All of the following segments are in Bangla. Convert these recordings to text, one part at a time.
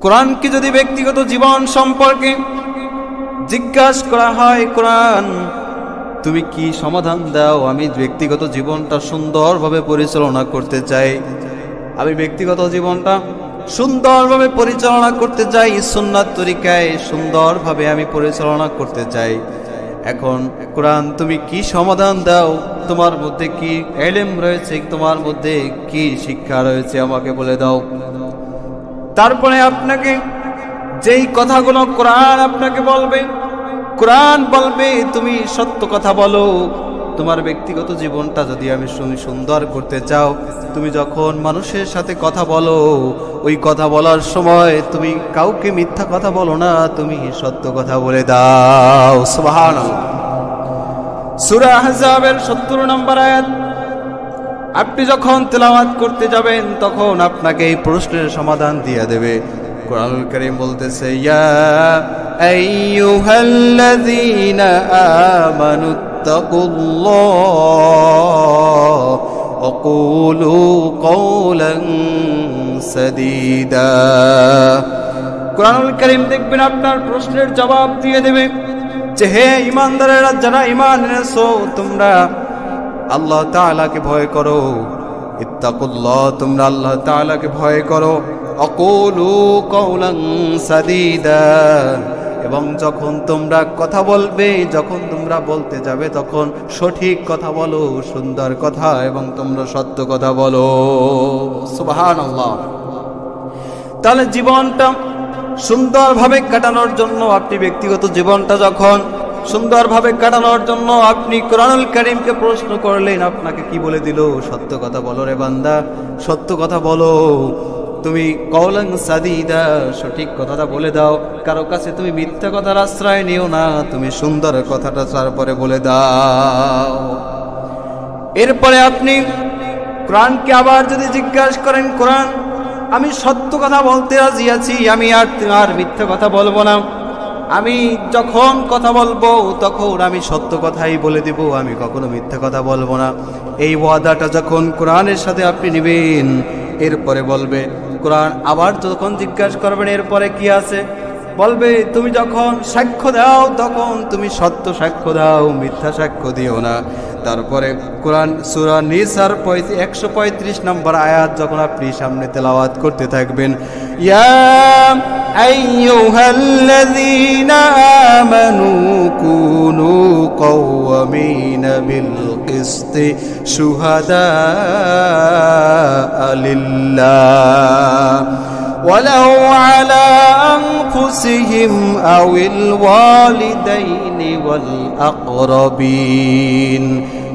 কোরআনকে যদি ব্যক্তিগত জীবন সম্পর্কে জিজ্ঞাসা করা হয়, কোরআন তুমি কি সমাধান দাও? আমি ব্যক্তিগত জীবনটা সুন্দরভাবে পরিচালনা করতে চাই, আমি ব্যক্তিগত জীবনটা সুন্দরভাবে পরিচালনা করতে চাই, সুন্নাত তরিকায় সুন্দরভাবে আমি পরিচালনা করতে চাই। এখন কোরআন তুমি কি সমাধান দাও? তোমার মধ্যে কি ইলম রয়েছে, তোমার মধ্যে কি শিক্ষা রয়েছে, আমাকে বলে দাও। তারপরে আপনাকে যেই কথাগুলো কোরআন আপনাকে বলবে, কোরআন বলবে তুমি সত্য কথা বলো। তোমার ব্যক্তিগত জীবনটা যদি আমি সুন্দর করতে চাও, তুমি যখন মানুষের সাথে কথা বলো, ওই কথা বলার সময় তুমি কাউকে মিথ্যা কথা বলো না, তুমি সত্য কথা বলে দাও। সুবহানাল্লাহ। সূরা আহজাবের ৭০ নম্বর আয়াত আপনি যখন তেলাওয়াত করতে যাবেন, তখন আপনাকে এই প্রশ্নের সমাধান দিয়ে দেবে। কুরআনুল কারীম বলতেছে, ইয়া আইয়ুহাল্লাযীনা আমানুত্তাকুল্লাহ ওয়া কুলু কওলান সাদীদা। কুরআনুল কারীম দেখবেন আপনার প্রশ্নের জবাব দিয়ে দেবে যে, হে ঈমানদারেরা, যারা ঈমান এনেছো, তোমরা আল্লাহ তাআলাকে ভয় করো। ইত্তাকুল্লাহ, তোমরা আল্লাহ তাআলাকে ভয় করো। আকুলু কওলান সাদীদা, এবং যখন তোমরা কথা বলবে, যখন তোমরা বলতে যাবে, তখন সঠিক কথা বলো, সুন্দর কথা, এবং তোমরা সত্য কথা বলো। সুবহানাল্লাহ। তাহলে জীবনটা সুন্দরভাবে কাটানোর জন্য, আপনি ব্যক্তিগত জীবনটা যখন সুন্দরভাবে কাটানোর জন্য আপনি কুরআনুল কারীমকে প্রশ্ন করলেন, আপনাকে কি বলে দিল? সত্য কথা বলো রে বান্দা, সত্য কথা বলো। তুমি কওলান সাদীদা, সঠিক কথাটা বলে দাও। কারো কাছে তুমি মিথ্যা কথার আশ্রয় নিও না, তুমি সুন্দর কথাটা তারপরে বলে দাও। এরপরে আপনি কোরআনকে আবার যদি জিজ্ঞাসা করেন, কোরআন আমি সত্য কথা বলতে রাজি আছি, আমি আর মিথ্যা কথা বলবো না। আমি যখন কথা বলবো তখন আমি সত্য কথাই বলে দিব, আমি কখনো মিথ্যা কথা বলবো না। এই ওয়াদাটা যখন কোরআনের সাথে আপনি নেবেন, এরপরে বলবে, কোরআন আবার যখন জিজ্ঞাসা করবেন এরপরে কি আছে, বলবে তুমি যখন সাক্ষ্য দাও, তখন তুমি সত্য সাক্ষ্য দাও, মিথ্যা সাক্ষ্য দিও না। তারপরে কোরআন সূরা নিসার 135 নম্বর আয়াত যখন আপনি সামনে তেলাওয়াত করতে থাকবেন, ইয়া আইয়ুহাল্লাযীনা আমানু কুনু কাওয়ামিনা বিল কিসতি শুহাদাআ লিল্লাহ ওয়ালাউ আলা আনফুসিহিম আওয়াল ওয়ালিদাইনি ওয়াল আকরাবিন।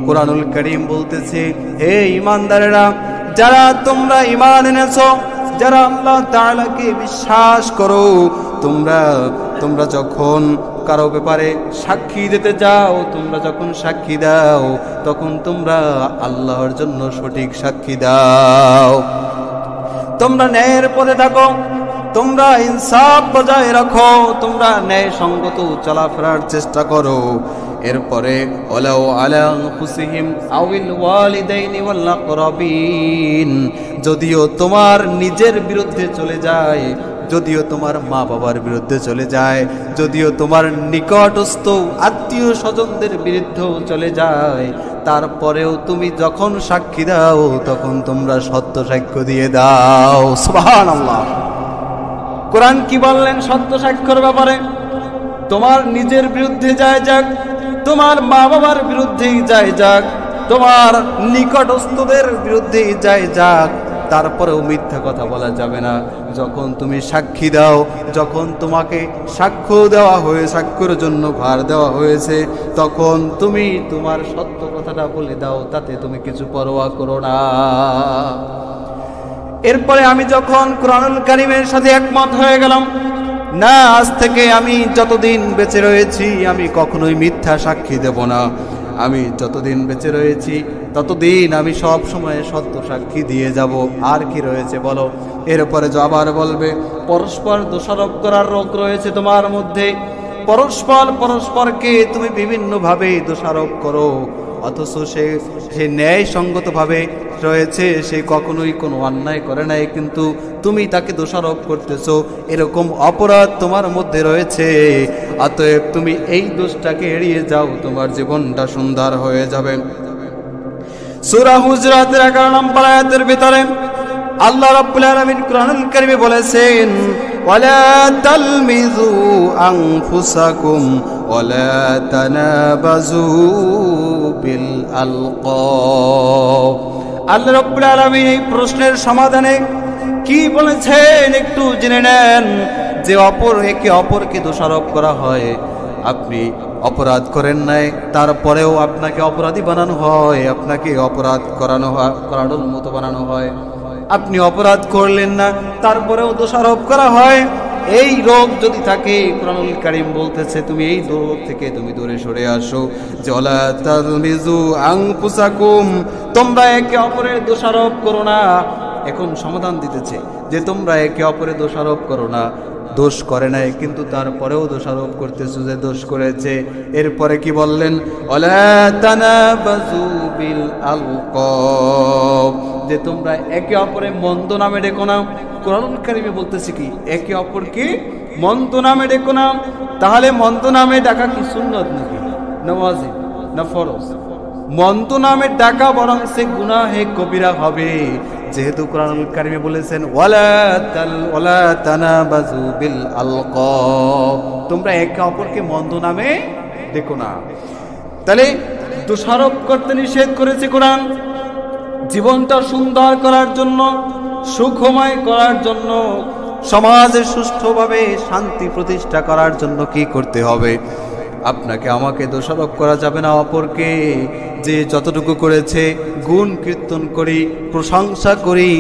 কুরআনুল কারীম বলতেছে, হে ঈমানদারেরা, যারা তোমরা ঈমান এনেছো, যারা আল্লাহ তাআলাকে বিশ্বাস করো, তোমরা যখন কারো ব্যাপারে সাক্ষী দিতে যাও, তোমরা যখন সাক্ষী দাও, তখন তোমরা আল্লাহর জন্য সঠিক সাক্ষী দাও। তোমরা ন্যায়ের পথে থাকো, তোমরা ইনসাফ বজায় রাখো, তোমরা ন্যায় সঙ্গত চলাফেরার চেষ্টা করো। এরপরে ওয়ালাউ আলা আনফুসিহিম আওয়াল ওয়ালিদাইনি ওয়াল আকরাবিন, যদিও তোমার নিজের বিরুদ্ধে চলে যায়, যদিও তোমার মা বাবার বিরুদ্ধে চলে যায়, যদিও তোমার নিকটস্থ আত্মীয় স্বজনদের বিরুদ্ধেও চলে যায়, তারপরেও তুমি যখন সাক্ষী দাও, তখন তোমরা সত্য সাক্ষ্য দিয়ে দাও। সুবহানাল্লাহ। কোরআন কি বললেন সত্য সাক্ষ্যের ব্যাপারে? তোমার নিজের বিরুদ্ধে যায় যাক, তোমার মা বাবার বিরুদ্ধেই যায় যাক, তোমার নিকটস্থদের বিরুদ্ধেই যায় যাক, তারপরেও মিথ্যা কথা বলা যাবে না। যখন তুমি সাক্ষী দাও, যখন তোমাকে সাক্ষ্য দেওয়া হয়ে, সাক্ষ্যের জন্য ভার দেওয়া হয়েছে, তখন তুমি তোমার সত্য কথাটা বলে দাও, তাতে তুমি কিছু পরোয়া করো না। এরপরে আমি যখন কুরআনুল কারীমের সাথে একমত হয়ে গেলাম, না, আজ থেকে আমি যতদিন বেঁচে রয়েছি আমি কখনোই মিথ্যা সাক্ষী দেব না, আমি যতদিন বেঁচে রয়েছি ততদিন আমি সব সময় সত্য সাক্ষী দিয়ে যাব। আর কি রয়েছে বলো? এরপরে আবার বলবে, পরস্পর দোষারোপ করার রোগ রয়েছে তোমার মধ্যে, পরস্পরকে তুমি বিভিন্নভাবে দোষারোপ করো, অথচ সে ন্যায় সঙ্গতভাবে রয়েছে, সে কখনোই কোনো অন্যায় করে নাই, কিন্তু তুমি তাকে দোষারোপ করতেছো, এরকম অপরাধ তোমার মধ্যে রয়েছে। অতএব তুমি এই দোষটাকে এড়িয়ে যাও, তোমার জীবনটা সুন্দর হয়ে যাবে। সূরা হুজরাতের 11 নম্বর আয়াতের ভিতরে আল্লাহ রাব্বুল আলামিন কুরআনুল কারীমে বলেছেন, ওয়ালা তালমিযু আনফুসাকুম ওয়ালা তানাবাযু বিল আলকাব। আল্লাহ রাব্বুল আলামিন এই প্রশ্নের সমাধানে কি বলেছেন একটু জেনে নেন। যে একে অপরকে দোষারোপ করা হয়, আপনি অপরাধ করেন নাই, তারপরেও আপনাকে অপরাধী বানানো হয়, আপনাকে অপরাধ করানোর মতো বানানো হয়। আপনি অপরাধ করলেন না, তারপরেও দোষারোপ করা হয়। এই রোগ যদি থাকে, কুরআনুল কারীম বলতেছে তুমি এই রোগ থেকে তুমি দূরে সরে আসো। ওয়ালা তালমিযু আনফুসাকুম, তোমরা একে অপরের দোষারোপ করো না। এখন সমাধান দিতেছে যে তোমরা একে অপরের দোষারোপ করো না। দোষ করে নাই কিন্তু তারপরেও দোষারোপ করতেছো যে দোষ করেছে। এরপরে কি বললেন? ওয়ালা তানাবাযু বিল আলকাব, যে তোমরা একে অপরে মন্দ নামে ডেকো না। কুরআনুল কারীমে বলতেছে কি একে অপরকে মন্দ নামে ডেকো না। তাহলে মন্দ নামে ডাকা কি সুন্নত নাকি না ওয়াজিব না ফরজ? মন্দ নামে ডাকা বরং সে গুনাহে কবিরা হবে, যেহেতু কুরআনুল কারীমে বলেছেন ওয়ালা তানাবাযু বিল আলকাব, তোমরা একে অপরকে মন্দ নামে ডেকো না। তাহলে দোষারোপ করতে নিষেধ করেছে কোরআন। জীবনটা সুন্দর করার জন্য, সুখময় করার জন্য, সমাজে সুষ্ঠুভাবে শান্তি প্রতিষ্ঠা করার জন্য কি করতে হবে? আপনাকে আমাকে দোষারোপ করা যাবে না অপরকে। যে যতটুকু করেছে গুণ কীর্তন করি, প্রশংসা করি,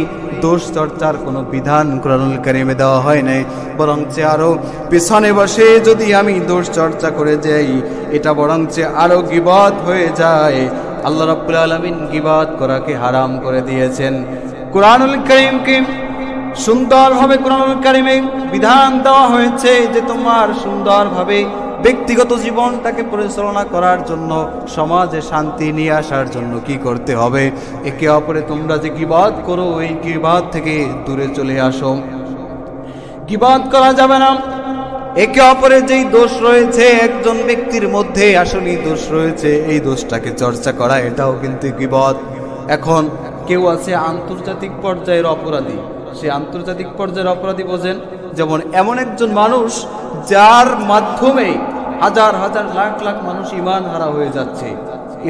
দোষ চর্চার কোনো বিধান কুরআনুল কারীমে দেওয়া হয় নাই। বরং আরো পিছনে বসে যদি আমি দোষ চর্চা করে যাই, এটা বরং আরো গীবত হয়ে যায়। আল্লাহ রাব্বুল আলামিন গীবত করাকে হারাম করে দিয়েছেন। কুরআনুল কারীমকে সুন্দরভাবে কুরআনুল কারীমে বিধান দেওয়া হয়েছে যে তোমার সুন্দরভাবে ব্যক্তিগত জীবনটাকে পরিচালনা করার জন্য, সমাজে শান্তি নিয়ে আসার জন্য কি করতে হবে? একে অপরে তোমরা যে গীবত করো, এই গীবত থেকে দূরে চলে আসো। গীবত করা যাবে না। একে অপরের যেই দোষ রয়েছে, একজন ব্যক্তির মধ্যে আসলে দোষ রয়েছে, এই দোষটাকে চর্চা করা, এটাও কিন্তু গীবত। এখন কেউ আছে আন্তর্জাতিক পর্যায়ের অপরাধী, সে আন্তর্জাতিক পর্যায়ের অপরাধী বোঝেন, যেমন এমন একজন মানুষ যার মাধ্যমে হাজার হাজার লাখ লাখ মানুষ ঈমান হারা হয়ে যাচ্ছে,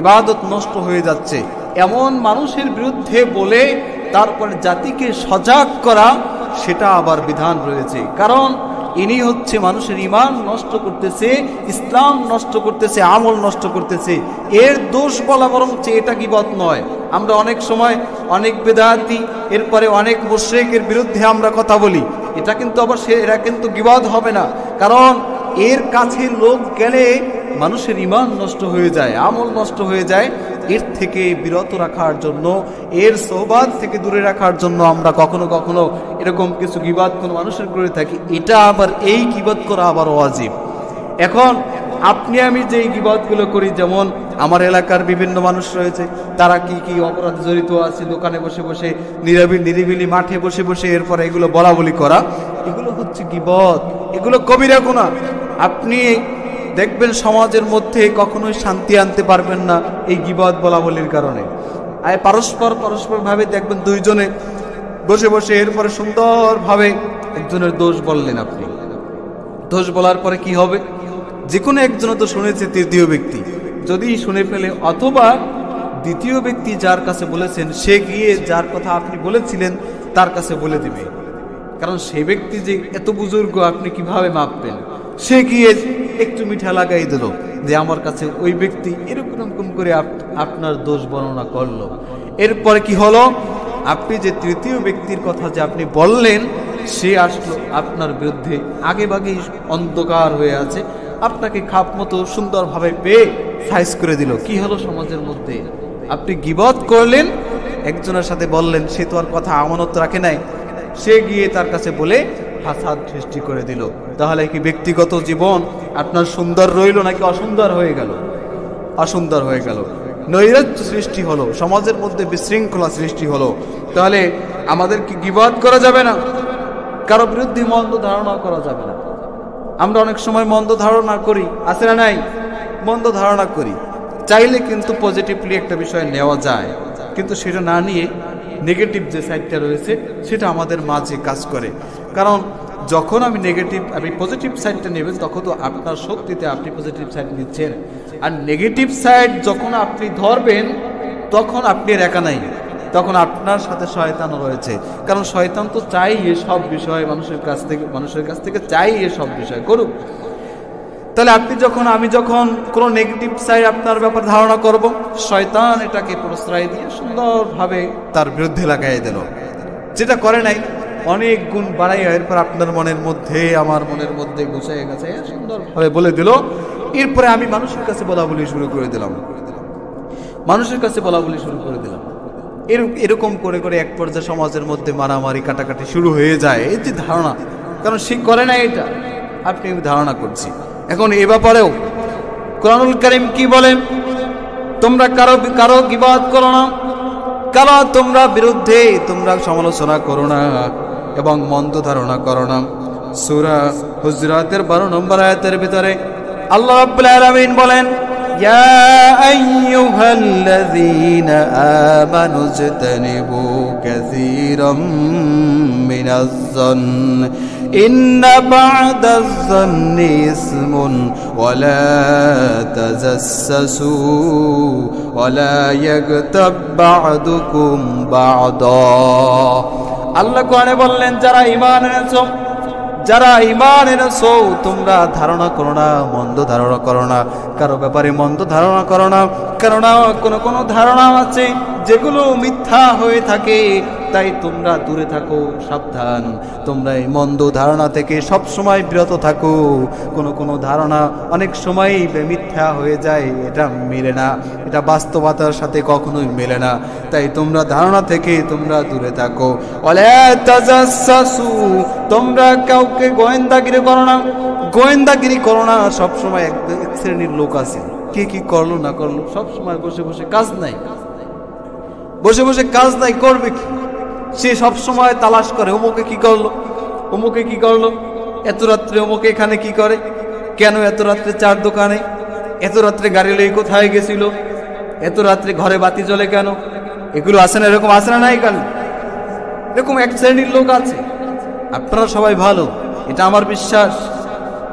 ইবাদত নষ্ট হয়ে যাচ্ছে, এমন মানুষের বিরুদ্ধে বলে তারপর জাতিকে সজাগ করা, সেটা আবার বিধান রয়েছে। কারণ ইনি হচ্ছে মানুষের ঈমান নষ্ট করতেছে, ইসলাম নষ্ট করতেছে, আমল নষ্ট করতেছে। এর দোষ বলা বরং এটা গীবত নয়। আমরা অনেক সময় অনেক বেদাতি, এরপরে অনেক মুশরিকের বিরুদ্ধে আমরা কথা বলি, এটা কিন্তু আবার এরা কিন্তু গীবত হবে না। কারণ এর কাছে লোক গেলে মানুষের ঈমান নষ্ট হয়ে যায়, আমল নষ্ট হয়ে যায়। এর থেকে বিরত রাখার জন্য, এর সোহবাত থেকে দূরে রাখার জন্য আমরা কখনো কখনো এরকম কিছু গীবত কোন মানুষের করে থাকি। এটা আবার এই গীবত করা আবার ওয়াজিব। এখন আপনি আমি যে গীবতগুলো করি, যেমন আমার এলাকার বিভিন্ন মানুষ রয়েছে, তারা কি কি অপরাধে জড়িত আছে, দোকানে বসে বসে, নিরিবিলি মাঠে বসে বসে এরপরে এগুলো বলা বলি করা, এগুলো হচ্ছে গীবত, এগুলো কবিরা গুনাহ। আপনি দেখবেন সমাজের মধ্যে কখনোই শান্তি আনতে পারবেন না এই গীবত বলা বলির কারণে। আর পরস্পর ভাবে দেখবেন দুইজনে বসে বসে এরপরে সুন্দরভাবে একজনের দোষ বললেন। আপনি দোষ বলার পরে কি হবে? যে কোনো একজন তো শুনেছে, তৃতীয় ব্যক্তি যদি শুনে ফেলে, অথবা দ্বিতীয় ব্যক্তি যার কাছে বলেছেন সে গিয়ে যার কথা আপনি বলেছিলেন তার কাছে বলে দিবে। কারণ সেই ব্যক্তি যে এত বুজুর্গ, আপনি কিভাবে মাপবেন? সে গিয়ে একটু মিঠা লাগাই দিল যে আমার কাছে ওই ব্যক্তি এরকম করে আপনার দোষ বর্ণনা করলো। এরপরে কি হলো? আপনি যে তৃতীয় ব্যক্তির কথা যে আপনি বললেন, সে আসলো আপনার বিরুদ্ধে, আগে ভাগেই অন্ধকার হয়ে আছে, আপনাকে খাপ মতো সুন্দরভাবে পেয়ে সাইজ করে দিল। কি হলো সমাজের মধ্যে? আপনি গীবত করলেন, একজনের সাথে বললেন, সে তো আর কথা আমানত রাখে নাই, সে গিয়ে তার কাছে বলে ফাসাদ সৃষ্টি করে দিল। তাহলে কি ব্যক্তিগত জীবন আপনার সুন্দর রইল নাকি অসুন্দর হয়ে গেল? অসুন্দর হয়ে গেল। নৈরাজ্য সৃষ্টি হলো, সমাজের মধ্যে বিশৃঙ্খলা সৃষ্টি হলো, তাহলে আমাদের কি গীবত করা যাবে না? কারো বিরুদ্ধে মন্দ ধারণা করা যাবে না। আমরা অনেক সময় মন্দ ধারণা করি, আছে না নাই? মন্দ ধারণা করি, চাইলে কিন্তু পজিটিভলি একটা বিষয় নেওয়া যায়, কিন্তু সেটা না নিয়ে নেগেটিভ যে সাইডটা রয়েছে সেটা আমাদের মাঝে কাজ করে। কারণ যখন আমি পজিটিভ সাইডটা নেবেন, তখন তো আপনার শক্তিতে আপনি পজিটিভ সাইড নিচ্ছেন, আর নেগেটিভ সাইড যখন আপনি ধরবেন তখন আপনি একা নাই, তখন আপনার সাথে শয়তানও রয়েছে। কারণ শয়তান তো চাই এসব বিষয় মানুষের কাছ থেকে চাই এসব বিষয় করুক। তাহলে আমি যখন কোনো নেগেটিভ সাইড আপনার ব্যাপার ধারণা করব, শয়তান এটাকে প্রশ্রয় দিয়ে সুন্দরভাবে তার বিরুদ্ধে লাগাই দিল। যেটা করে নাই অনেক গুণ বাড়াইয়া এরপর আপনার মনের মধ্যে আমার মনের মধ্যে গুছাইয়া গেছে সুন্দরভাবে বলে দিল। এরপরে আমি মানুষের কাছে বলা বলি শুরু করে দিলাম। এরকম করে করে এক পর্যায়ে সমাজের মধ্যে মারামারি কাটাকাটি শুরু হয়ে যায়। এই যে ধারণা, কারণ সে করে না, এটা আপনি ধারণা করছি। এখন এ ব্যাপারেও কোরআনুল কারীম কি বলেন? তোমরা কারো গীবত করো না, কারো তোমরা বিরুদ্ধে তোমরা সমালোচনা করো না এবং মন্দ ধারণা করো না। সূরা হুজরাতের 12 নম্বর আয়াতের ভিতরে আল্লাহ রাব্বুল আলামিন বলেন, ইয়া আইয়ুহাল্লাযীনা আমানু ইজতানিবু কাসীরাম মিনাজ-যন্ন ইন্না বা'দাজ-যন্নি ইসমুন ওয়া লা তাজাসসু ওয়া লা ইয়াগতাব বা'দুকুম বা'দা। আল্লাহ কোরআনে বললেন, যারা ঈমান এনেছো তোমরা ধারণা করো না, মন্দ ধারণা করো না, কারো ব্যাপারে মন্দ ধারণা করো না। কেননা কোনো ধারণা আছে যেগুলো মিথ্যা হয়ে থাকে, তাই তোমরা দূরে থাকো, সাবধান। তোমরা এই মন্দ ধারণা থেকে সব সময় বিরত থাকো। কোনো ধারণা অনেক সময় মিথ্যা হয়ে যায়, এটা মেলে না, এটা বাস্তবতার সাথে কখনোই মেলে না। তাই তোমরা ধারণা থেকে তোমরা দূরে থাকো। ওয়ালা তাজাসসু, তোমরা কাউকে গোয়েন্দাগিরি করো না। সবসময় এক শ্রেণীর লোক আছে, কে কি করলো না করলো, সবসময় বসে বসে কাজ নাই, করবে কি? সে সব সময় তালাশ করে, অমুকে কি করলো, এত রাত্রে অমুকে এখানে কি করে, কেন এত রাত্রে চার দোকানে, এত রাত্রে গাড়ি লই কোথায় গেছিল, এত রাত্রে ঘরে বাতি জ্বলে কেন, এগুলো আসে না? এরকম আসে না? নাই কেন? এরকম এক শ্রেণীর লোক আছে। আপনারা সবাই ভালো, এটা আমার বিশ্বাস।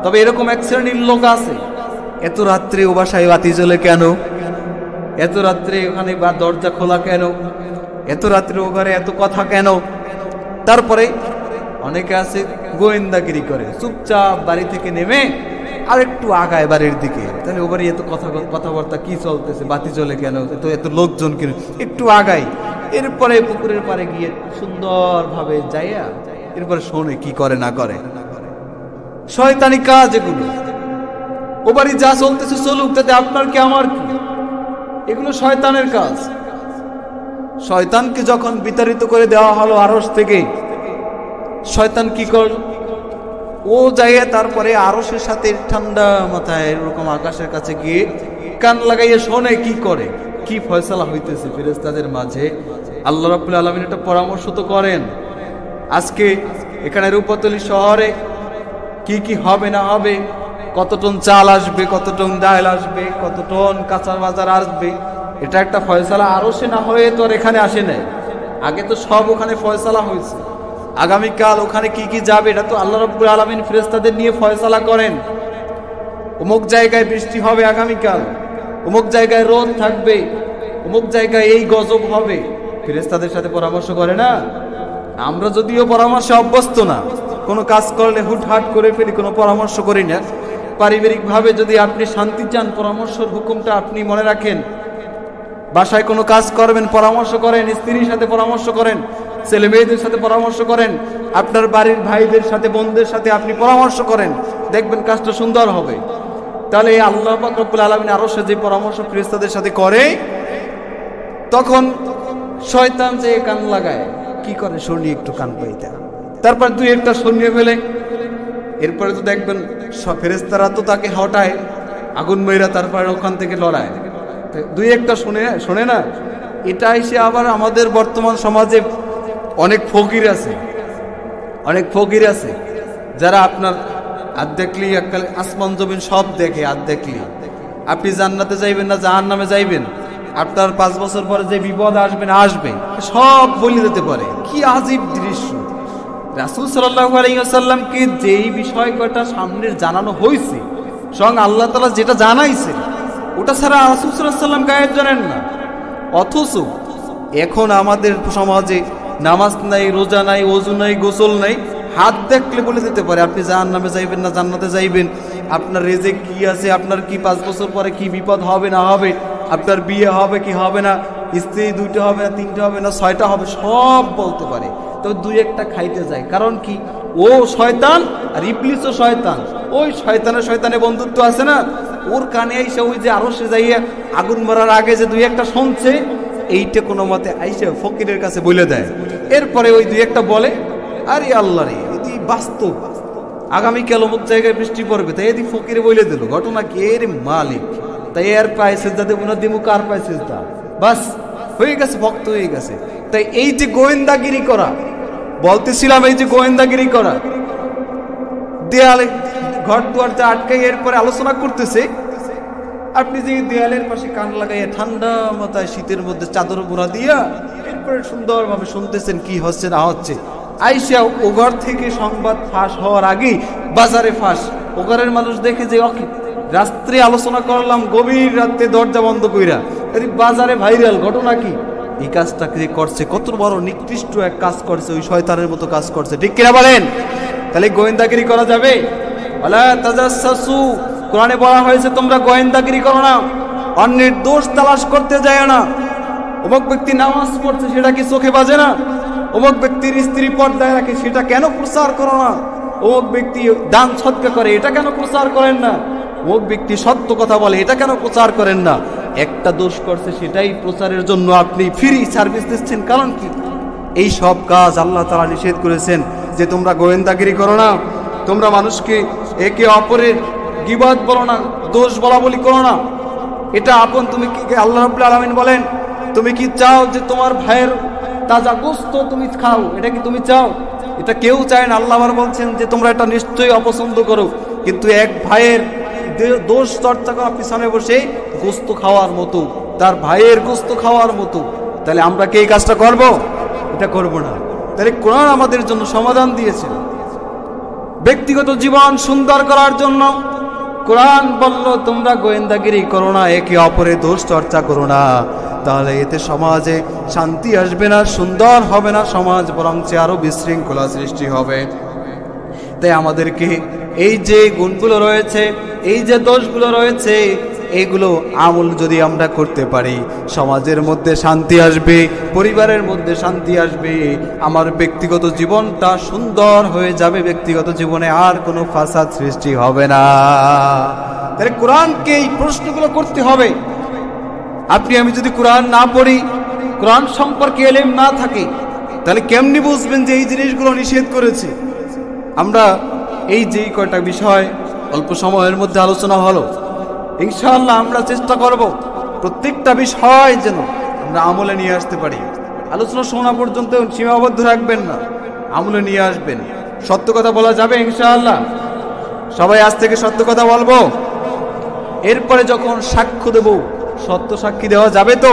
তবে এরকম এক শ্রেণীর লোক আছে, এত রাত্রে ও বাসায় বাতি জ্বলে কেন, এত রাত্রে ওখানে বা দরজা খোলা কেন, এত রাত্রে ও ঘরে এত কথা কেন। তারপরে অনেকে আছে গোয়েন্দাগিরি করে, চুপচাপ বাড়ি থেকে নেমে আর একটু আগায় বাড়ির দিকে, তাহলে ও বাড়ি এত কথাবার্তা কি চলতেছে, বাতি জ্বলে কেন, এত লোকজন কেন, একটু আগাই। এরপরে পুকুরের পাড়ে গিয়ে সুন্দরভাবে যাইয়া এরপরে শোনে কি করে না করে। শয়তানি কাজ এগুলো। ও বাড়ি যা চলতেছে চলুক, তাতে আপনার কি আমার কি, এগুলো শয়তানের কাজ। শয়তানকে যখন বিতাড়িত করে দেওয়া হলো আরশ থেকে, শয়তান কি করল? ও যাইয়া তারপরে আরশের সাথে ঠান্ডা মাথায় এরকম আকাশের কাছে গিয়ে কান লাগাইয়া শোনে কি করে, কি ফয়সালা হইতেছে ফেরেশতাদের মাঝে। আল্লাহ রাব্বুল আলামিন একটা পরামর্শ তো করেন। আজকে এখানে রূপতলী শহরে কি কি হবে না হবে, কত টন চাল আসবে, কত টন ডাল আসবে, কত টন কাঁচা বাজার আসবে, এটা একটা ফয়সালা আরশে না হয়ে তো আর এখানে আসে নাই। আগে তো সব ওখানে ফয়সালা হয়েছে। আগামীকাল ওখানে কি কি যাবে এটা তো আল্লাহ রাব্বুল আলামিন ফেরেশতাদের নিয়ে ফয়সালা করেন। অমুক জায়গায় বৃষ্টি হবে আগামীকাল, অমুক জায়গায় রোদ থাকবে, অমুক জায়গায় এই গজব হবে, ফেরেশতাদের সাথে পরামর্শ করে না? আমরা যদিও পরামর্শে অভ্যস্ত না, কোনো কাজ করলে হুটহাট করে ফেলি, কোনো পরামর্শ করি না। পারিবারিকভাবে যদি আপনি শান্তি চান, পরামর্শের হুকুমটা আপনি মনে রাখেন। বাসায় কোনো কাজ করবেন, পরামর্শ করেন, স্ত্রীর সাথে পরামর্শ করেন, ছেলে মেয়েদের সাথে পরামর্শ করেন, আপনার বাড়ির ভাইদের সাথে বোনদের সাথে আপনি পরামর্শ করেন, দেখবেন কাজটা সুন্দর হবে। তাহলে আল্লাহ পাক রব্বুল আলামিন আরশে যে পরামর্শ ফেরেশতাদের সাথে করে, তখন শয়তান যে কান লাগায়, কি করে শুনি একটু কান পাইতে, তারপর দুই একটা শুনিয়ে ফেলে। এরপরে তো দেখবেন ফেরেশতারা তো তাকে হটায়, আগুন মেরা তারপরে ওখান থেকে লড়ায়। দুই একটা শোনে না। এটা এসে আবার আমাদের বর্তমান সমাজে অনেক ফকির আছে যারা আপনার আর দেখলি এককালে আসমান জমিন সব দেখে, আর দেখলি আপনি জান্নাতে যাইবেন না জাহান্নামে যাইবেন, আপনার 5 বছর পরে যে বিপদ আসবে সব বলে দিতে পারে। কি আজীব দৃশ্য! রাসূল সাল্লাল্লাহু আলাইহি ওয়াসাল্লামকে যেই বিষয় কয়টা সামনে জানানো হয়েছে, স্বয়ং আল্লাহ তাআলা যেটা জানাইছে ওটা ছাড়া রাসূল সাল্লাল্লাহু আলাইহি ওয়াসাল্লাম গায়েব জানেন না। অথচ এখন আমাদের সমাজে নামাজ নাই, রোজা নাই, ওযু নাই, গোসল নাই, হাত দেখলে বলে দিতে পারে আপনি জাহান্নামে যাইবেন না জান্নাতে যাইবেন, আপনার রেজেক কি আছে, আপনার কি 5 বছর পরে কি বিপদ হবে না হবে, আপনার বিয়ে হবে কি হবে না, স্ত্রী 2টা হবে না 3টা হবে না 6টা হবে, সব বলতে পারে। তবে 2-1টা খাইতে যায়। কারণ কি? ও শয়তান আর ইবলিসও শয়তান। ওই শয়তানের বন্ধুত্ব আছে না, ওর কানে আইসা ওই যে আরো সে যাইয়া আগুন মারার আগে যে 2-1টা শুনছে, এইটা কোনো মতে আইসা ফকিরের কাছে বলে দেয়। এরপরে ওই 2-1টা বলে, আরে আল্লাহ রে, এটি বাস্তব, আগামীকাল অমুক জায়গায় বৃষ্টি পড়বে, তাই এদি ফকিরে বলে দিল। ঘটনা কি? এর মালিক, তাই এর পায়ে সেজদা দেবো না দিমু কার পায়ে সেজদা, বাস হয়ে গেছে, ভক্ত হয়ে গেছে। তাই এই যে গোয়েন্দাগিরি করা, বলতেছিলাম, এই যে গোয়েন্দাগিরি করা, দেয়ালে ঘর দুয়ারতে আটকাই এরপরে আলোচনা করতেছে। আপনি যে দেয়ালের পাশে কান লাগাইয়া ঠান্ডা মাথায় শীতের মধ্যে চাদর মোড়া দিয়া এরপরে সুন্দরভাবে শুনতেছেন কি হচ্ছে না হচ্ছে। আইসা ও ঘর থেকে সংবাদ ফাঁস হওয়ার আগেই বাজারে ফাঁস। ও ঘরের মানুষ দেখে যে রাত্রে আলোচনা করলাম, গভীর রাত্রে দরজা বন্ধ কইরা, বাজারে ভাইরাল। ঘটনা কি? এই কাজটা যে করছে কত বড় নিকৃষ্ট এক কাজ করছে, ওই শয়তানের মতো কাজ করছে। ঠিক কিনা বলেন? তাহলে গোয়েন্দাগিরি করা যাবে? ওয়ালা তাজাসসু, কোরআনে বলা হয়েছে তোমরা গোয়েন্দাগিরি করো না, অন্যের দোষ তালাশ করতে যায় না। অমুক ব্যক্তি নামাজ পড়ছে, সেটা কি চোখে বাজে না? অমুক ব্যক্তির স্ত্রী পর্দায় রাখে, সেটা কেন প্রচার করো না? অমুক ব্যক্তি দান সদকা করে, এটা কেন প্রচার করেন না? অমুক ব্যক্তি সত্য কথা বলে, এটা কেন প্রচার করেন না? একটা দোষ করছে, সেটাই প্রচারের জন্য আপনি ফ্রি সার্ভিস দিচ্ছেন। কারণ কি? এই সব কাজ আল্লাহ তাআলা নিষেধ করেছেন যে তোমরা গোয়েন্দাগিরি করো না, তোমরা মানুষকে একে অপরের গীবত বলো না, দোষ বলা বলি করো না। এটা আপন তুমি কি, আল্লাহ রাব্বুল আলামিন বলেন, তুমি কি চাও যে তোমার ভাইয়ের তাজা গোশত তুমি খাও? এটা কি তুমি চাও? এটা কেউ চায় না। আল্লাহ আবার বলছেন যে তোমরা এটা নিশ্চয়ই অপছন্দ করো। কিন্তু এক ভাইয়ের দোষ চর্চা করার পিছনে বসে গোশত খাওয়ার মতো, তার ভাইয়ের গোশত খাওয়ার মতো, তাহলে আমরা কি এই কাজটা করব? এটা করব না। তাহলে কোরআন আমাদের জন্য সমাধান দিয়েছে। ব্যক্তিগত জীবন সুন্দর করার জন্য কোরআন বলল তোমরা গোয়েন্দাগিরি করো না, একে অপরের দোষ চর্চা করো না। তাহলে এতে সমাজে শান্তি আসবে না, সুন্দর হবে না সমাজ, বরং আরো বিশৃঙ্খলা সৃষ্টি হবে। তাই আমাদেরকে এই যে গুণগুলো রয়েছে, এই যে দোষগুলো রয়েছে, এইগুলো আমল যদি আমরা করতে পারি, সমাজের মধ্যে শান্তি আসবে, পরিবারের মধ্যে শান্তি আসবে, আমার ব্যক্তিগত জীবনটা সুন্দর হয়ে যাবে, ব্যক্তিগত জীবনে আর কোনো ফাসাদ সৃষ্টি হবে না। তাহলে কোরআনকে এই প্রশ্নগুলো করতে হবে। আপনি আমি যদি কোরআন না পড়ি, কোরআন সম্পর্কে ইলম না থাকে, তাহলে কেমনি বুঝবেন যে এই জিনিসগুলো নিষেধ করেছে? আমরা এই যেই কয়টা বিষয় অল্প সময়ের মধ্যে আলোচনা হলো, ইনশাআল্লাহ আমরা চেষ্টা করব প্রত্যেকটা বিষয় যেন আমরা আমলে নিয়ে আসতে পারি। আলোচনা শোনা পর্যন্ত সীমাবদ্ধ রাখবেন না, আমলে নিয়ে আসবেন। সত্য কথা বলা যাবে ইনশাআল্লাহ, সবাই আজ থেকে সত্য কথা বলবো। এরপরে যখন সাক্ষ্য দেব, সত্য সাক্ষী দেওয়া যাবে তো?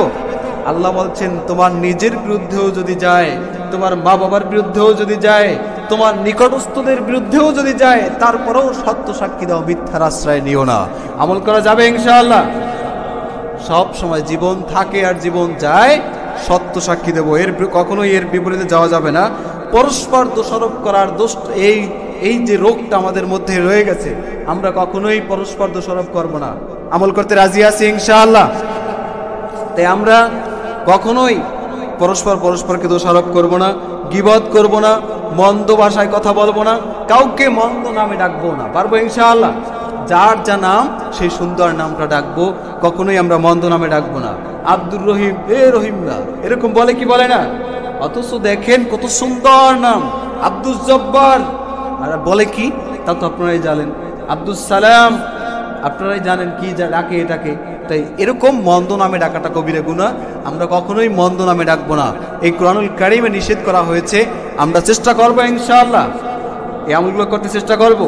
আল্লাহ বলছেন তোমার নিজের বিরুদ্ধেও যদি যায়, তোমার মা বাবার বিরুদ্ধেও যদি যায়, তোমার নিকটস্থদের বিরুদ্ধেও যদি যায়, তারপরেও সত্য সাক্ষী দাও, মিথ্যার আশ্রয় নিও না। আমল করা যাবে ইনশাআল্লাহ। সব সময় জীবন থাকে আর জীবন যায়, সত্য সাক্ষী দেব, কখনোই এর বিপরীতে যাওয়া যাবে না। পরস্পর দোষারোপ করার দোষ, এই যে রোগটা আমাদের মধ্যে রয়ে গেছে, আমরা কখনোই পরস্পর দোষারোপ করব না। আমল করতে রাজি আছি ইনশাআল্লাহ। তাই আমরা কখনোই পরস্পরকে দোষারোপ করব না, গীবত করব না, মন্দ ভাষায় কথা বলবো না, কাউকে মন্দ নামে ডাকবো না। পারবো ইনশাআল্লাহ? যার যা নাম সেই সুন্দর নামটা ডাকবো, কখনোই আমরা মন্দ নামে ডাকবো না। আব্দুর রহিম, রহিম না, এরকম বলে কি বলে না? অথচ দেখেন কত সুন্দর নাম, আব্দুল জব্বার, আর বলে কি তা তো আপনারাই জানেন। আব্দুল সালাম, আপনারাই জানেন কি ডাকে এটাকে। তাই এরকম মন্দ নামে ডাকাটা কবিরা গুনাহ, আমরা কখনোই মন্দ নামে ডাকবো না। এই কোরআনুল কারীমে নিষেধ করা হয়েছে, আমরা চেষ্টা করবো ইনশাআল্লাহ এই আমলগুলো করতে চেষ্টা করব।